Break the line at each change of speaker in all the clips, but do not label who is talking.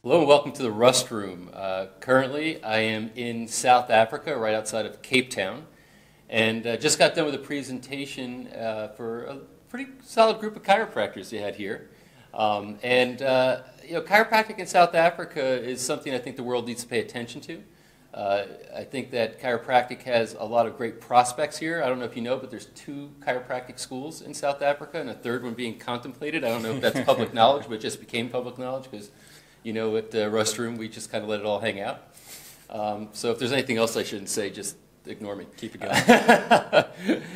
Hello and welcome to the Rust Room. Currently, I am in South Africa, right outside of Cape Town, and just got done with a presentation for a pretty solid group of chiropractors you had here. Chiropractic in South Africa is something I think the world needs to pay attention to. I think that chiropractic has a lot of great prospects here. I don't know if you know, but there's 2 chiropractic schools in South Africa, and a third one being contemplated. I don't know if that's public knowledge, but it just became public knowledge because at the Rust Room, we just kind of let it all hang out. So if there's anything else I shouldn't say, just ignore me. Keep it going.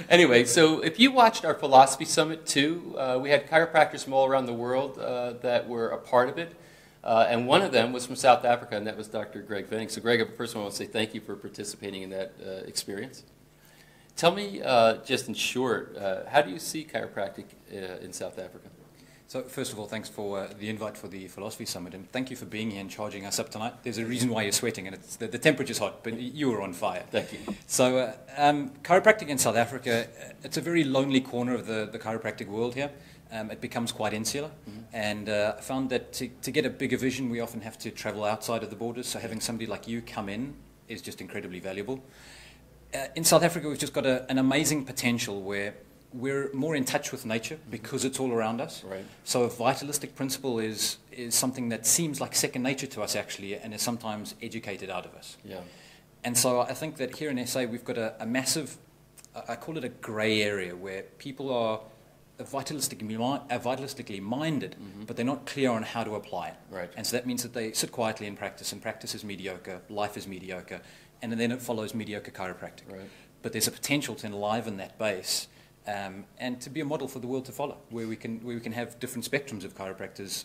Anyway, so if you watched our Philosophy Summit too, we had chiropractors from all around the world that were a part of it. And one of them was from South Africa, and that was Dr. Greg Venning. So Greg, first of all, I want to say thank you for participating in that experience. Tell me, just in short, how do you see chiropractic in South Africa?
So first of all, thanks for the invite for the Philosophy Summit, and thank you for being here and charging us up tonight. There's a reason why you're sweating, and it's the temperature's hot, but you were on fire.
Thank you.
So chiropractic in South Africa, it's a very lonely corner of the chiropractic world here. It becomes quite insular, and I found that to get a bigger vision, we often have to travel outside of the borders, so having somebody like you come in is just incredibly valuable. In South Africa, we've just got an amazing potential where we're more in touch with nature because it's all around us.
Right.
So a vitalistic principle is something that seems like second nature to us actually, and is sometimes educated out of us.
Yeah.
And so I think that here in SA we've got a massive, I call it a grey area, where people are vitalistically minded, but they're not clear on how to apply it.
Right.
And so that means that they sit quietly and practice is mediocre, life is mediocre, and then it follows mediocre chiropractic.
Right.
But there's a potential to enliven that base. And to be a model for the world to follow, where we can have different spectrums of chiropractors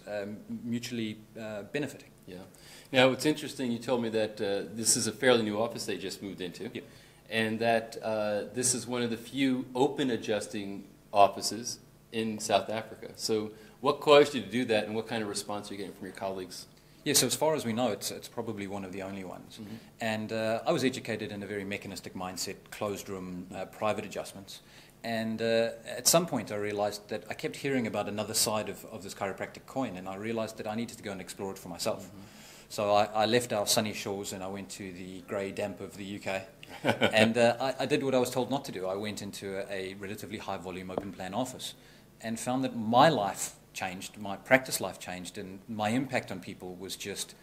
mutually benefiting.
Yeah. Now, it's interesting, you told me that this is a fairly new office they just moved into,
Yep.
and that this is one of the few open adjusting offices in South Africa. So what caused you to do that, and what kind of response are you getting from your colleagues?
Yeah, so as far as we know, it's probably one of the only ones. And I was educated in a very mechanistic mindset, closed room, private adjustments. And at some point I realized that I kept hearing about another side of this chiropractic coin, and I realized that I needed to go and explore it for myself. So I left our sunny shores and I went to the grey damp of the UK. And I did what I was told not to do. I went into a relatively high volume open plan office and found that my life changed, my practice life changed, and my impact on people was just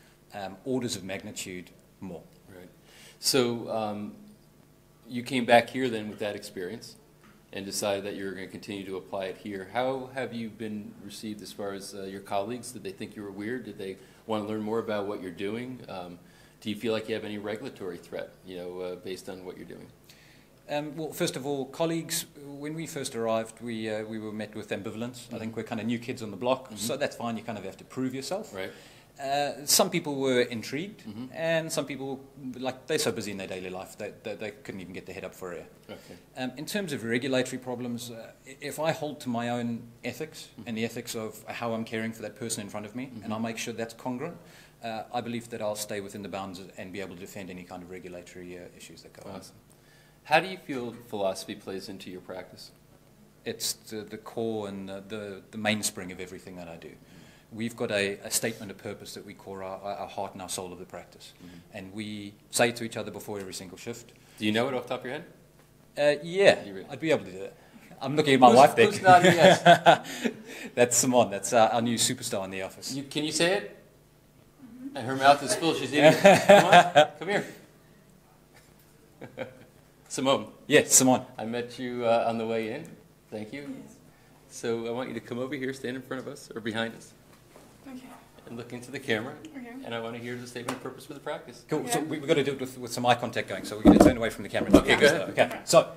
orders of magnitude more.
Right. So you came back here then with that experience and decided that you were going to continue to apply it here. How have you been received as far as your colleagues? Did they think you were weird? Did they want to learn more about what you're doing? Do you feel like you have any regulatory threat, based on what you're doing?
Well, first of all, colleagues, when we first arrived, we were met with ambivalence. I think we're kind of new kids on the block, so that's fine. You kind of have to prove yourself.
Right.
Some people were intrigued, and some people, they're so busy in their daily life that they couldn't even get their head up for air.
Okay.
In terms of regulatory problems, if I hold to my own ethics and the ethics of how I'm caring for that person in front of me, and I make sure that's congruent, I believe that I'll stay within the bounds and be able to defend any kind of regulatory issues that go on.
Awesome. How do you feel philosophy plays into your practice?
It's the core and the mainspring of everything that I do. We've got a statement of purpose that we call our heart and our soul of the practice. And we say to each other before every single shift.
Do you know it off the top of your head?
Yeah, I'd be able to do that. I'm looking at my wife there.
Who's nodding yes?
That's Simone. That's our new superstar in the office.
Can you say it? And her mouth is full. She's eating it. Come on, come here. Simone.
Yes, Simone.
I met you on the way in. Thank you. Yes. So I want you to come over here, stand in front of us, or behind us.
Okay.
And look into the camera.
Okay.
And I want to hear the statement of purpose for the practice.
Cool.
Okay.
So we've got to do it with some eye contact going. So we're going to turn away from the camera.
Okay, go ahead.
Okay. So,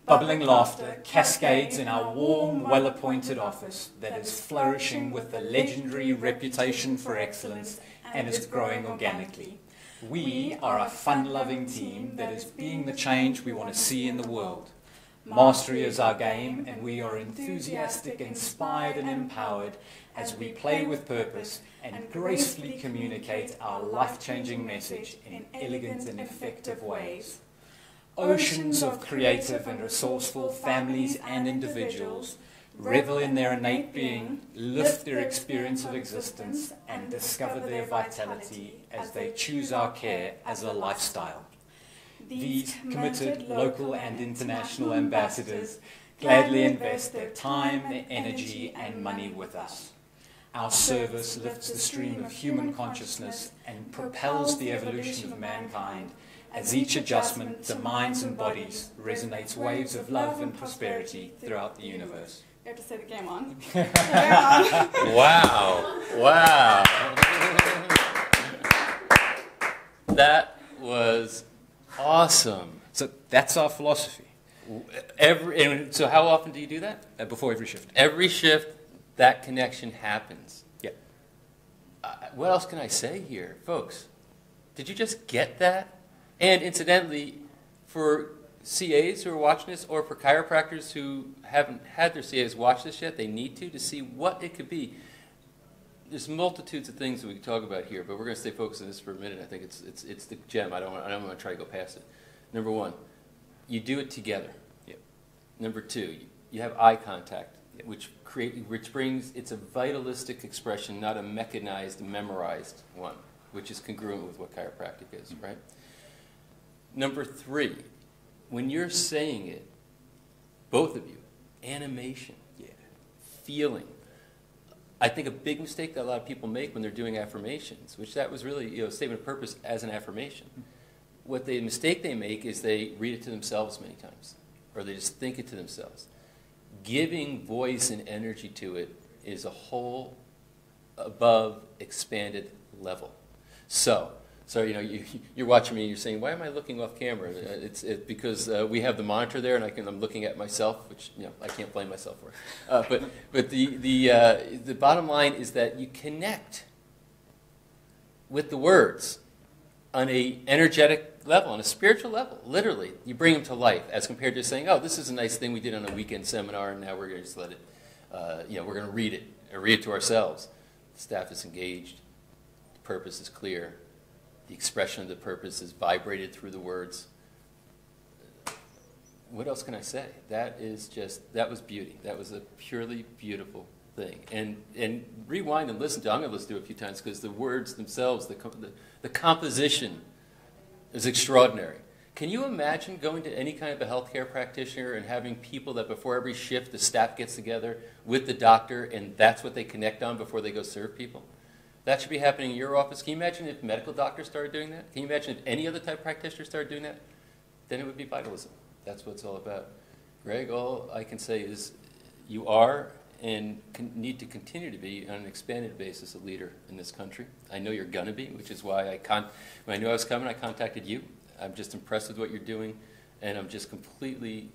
bubbling laughter cascades in our warm, well-appointed office that is flourishing with a legendary reputation for excellence and is growing organically. We are a fun-loving team that is being the change we want to see in the world. Mastery is our game, and we are enthusiastic, inspired, and empowered as we play with purpose and gracefully communicate our life-changing message in elegant and effective ways. Oceans of creative and resourceful families and individuals revel in their innate being, lift their experience of existence, and discover their vitality as they choose our care as a lifestyle. These committed local and international ambassadors gladly invest their time, their energy, and money with us. Our service lifts the stream of human consciousness and propels the evolution of mankind as each adjustment to minds and bodies resonates waves of love and prosperity throughout the universe.
You have to say the game on.
Wow. Wow. That was awesome.
So that's our philosophy.
And so how often do you do that?
Before every shift.
Every shift, that connection happens.
Yep.
What else can I say here? Folks, did you just get that? And incidentally, for CAs who are watching this, or for chiropractors who haven't had their CAs watch this yet, they need to see what it could be. There's multitudes of things that we could talk about here, but we're going to stay focused on this for a minute. I think it's the gem. I don't want to try to go past it. Number one, you do it together.
Yep.
Number two, you have eye contact,
yep.
which brings, it's a vitalistic expression, not a mechanized, memorized one, which is congruent with what chiropractic is, right? Number three, when you're saying it, both of you, animation, feeling. I think a big mistake that a lot of people make when they're doing affirmations, which that was really a statement of purpose as an affirmation. What the mistake they make is they read it to themselves many times, or they just think it to themselves. Giving voice and energy to it is a whole above expanded level. So you're watching me and you're saying, why am I looking off camera? It's because we have the monitor there and I'm looking at myself, which I can't blame myself for. But the bottom line is that you connect with the words on a energetic level, on a spiritual level, literally. You bring them to life as compared to saying, oh, this is a nice thing we did on a weekend seminar and now we're going to just let it, we're going to read it, or read it to ourselves. The staff is engaged, the purpose is clear. The expression of the purpose is vibrated through the words. What else can I say? That was beauty. That was a purely beautiful thing. And rewind and listen to it. I'm going to listen to it a few times because the words themselves, the composition is extraordinary. Can you imagine going to any kind of a healthcare practitioner and having people that before every shift the staff gets together with the doctor and that's what they connect on before they go serve people? That should be happening in your office. Can you imagine if medical doctors started doing that? Can you imagine if any other type of practitioner started doing that? Then it would be vitalism. That's what it's all about. Greg, all I can say is you are and need to continue to be on an expanded basis a leader in this country. I know you're going to be, which is why when I knew I was coming, I contacted you. I'm just impressed with what you're doing, and I'm just completely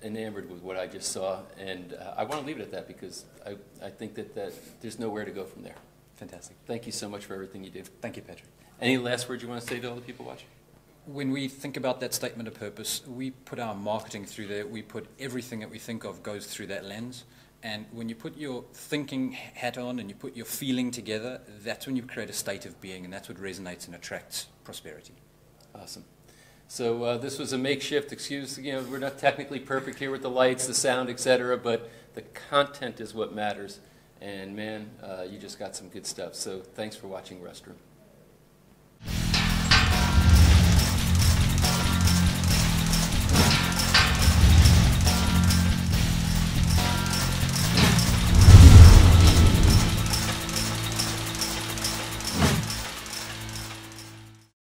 enamored with what I just saw. And I want to leave it at that because I think that there's nowhere to go from there.
Fantastic.
Thank you so much for everything you do.
Thank you, Patrick.
Any last words you want to say to all the people watching?
When we think about that statement of purpose, we put our marketing through there. We put everything that we think of goes through that lens. And when you put your thinking hat on and you put your feeling together, that's when you create a state of being, and that's what resonates and attracts prosperity.
Awesome. So this was a makeshift excuse. We're not technically perfect here with the lights, the sound, etc., but the content is what matters. And man, you just got some good stuff. So thanks for watching Restroom.